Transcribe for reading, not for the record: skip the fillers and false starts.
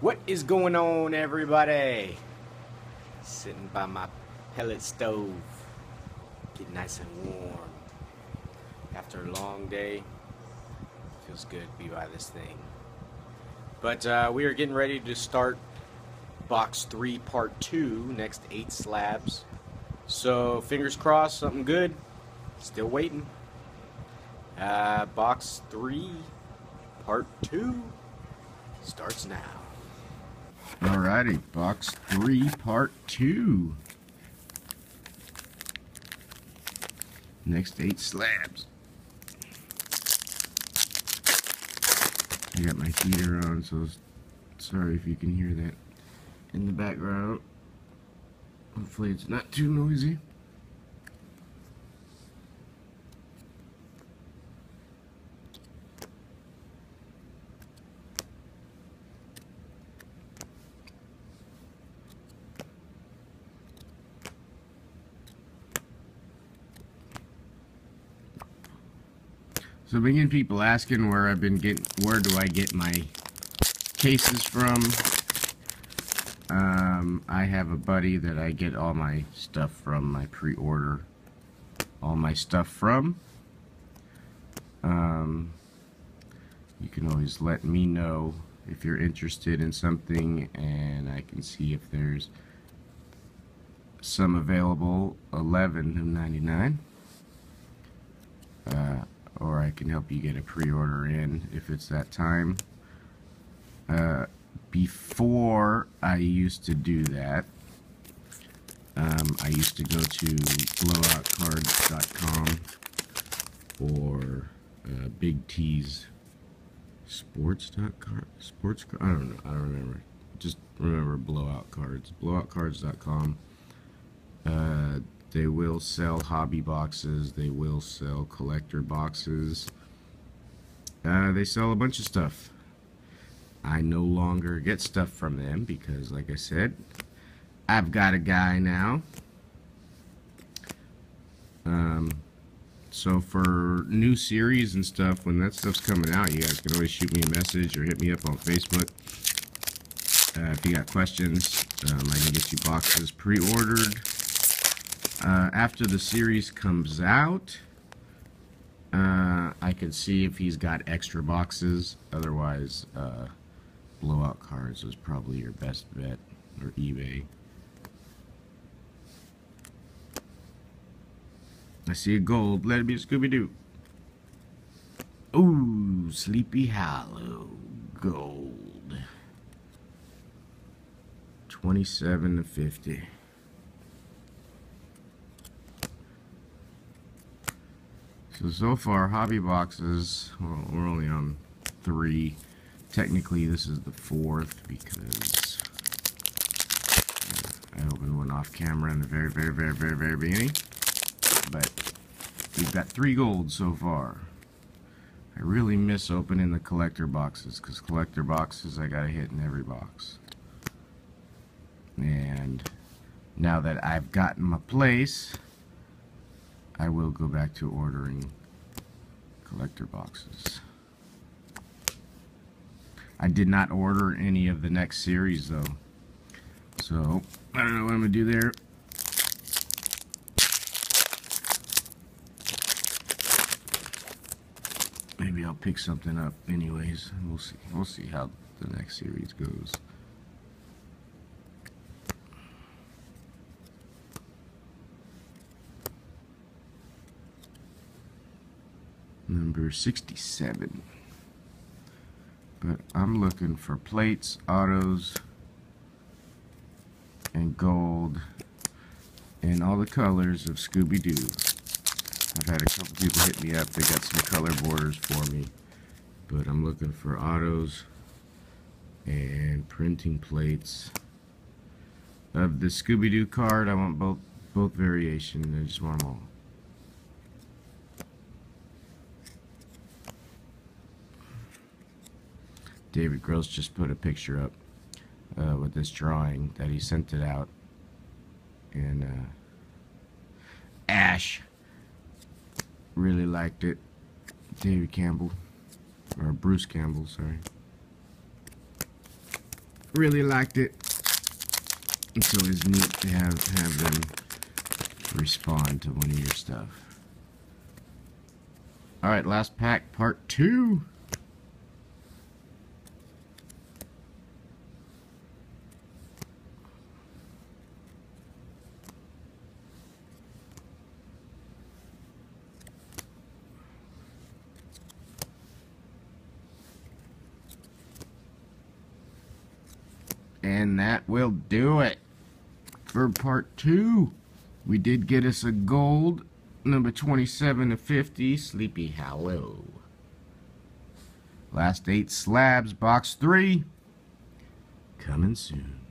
What is going on, everybody? Sitting by my pellet stove, getting nice and warm. After a long day, feels good to be by this thing. But we are getting ready to start box 3 part 2, next 8 slabs. So fingers crossed, something good. Still waiting. Box 3 part 2 starts now. Alrighty, box 3 part 2. Next 8 slabs. I got my heater on, so sorry if you can hear that in the background. Hopefully it's not too noisy. So I've been getting people asking where do I get my cases from. I have a buddy that I get all my stuff from, my pre-order all my stuff from. You can always let me know if you're interested in something, and I can see if there's some available. $11.99. Or I can help you get a pre-order in if it's that time. Before I used to do that, I used to go to blowoutcards.com or Big T's sports.com. I don't know. I don't remember. Just remember Blowout Cards. Blowoutcards.com. They will sell hobby boxes. They will sell collector boxes. They sell a bunch of stuff. I no longer get stuff from them because, like I said, I've got a guy now. So for new series and stuff, when that stuff's coming out, you guys can always shoot me a message or hit me up on Facebook. If you got questions, I can get you boxes pre-ordered. After the series comes out, I can see if he's got extra boxes. Otherwise, Blowout Cards is probably your best bet, or eBay. I see a gold. Let it be Scooby-Doo. Ooh, Sleepy Hollow gold. 27/50. So far, hobby boxes, well, we're only on 3. Technically, this is the 4th because I opened one off camera in the very beginning. But we've got 3 golds so far. I really miss opening the collector boxes because collector boxes I gotta hit in every box. And now that I've gotten my place, I will go back to ordering collector boxes. I did not order any of the next series though, so I don't know what I'm gonna do there. Maybe I'll pick something up anyways. We'll see. We'll see how the next series goes. Number 67. But I'm looking for plates, autos, and gold, and all the colors of Scooby-Doo. I've had a couple people hit me up. They got some color borders for me. But I'm looking for autos and printing plates. Of the Scooby-Doo card, I want both variations. I just want them all. David Gross just put a picture up with this drawing that he sent it out, and Ash really liked it. David Campbell, or Bruce Campbell, sorry. really liked it. It's always neat to have them respond to one of your stuff. Alright, last pack, part 2. And that will do it for part 2. We did get us a gold, number 27 of 50, Sleepy Hollow. Last 8 slabs, box 3, coming soon.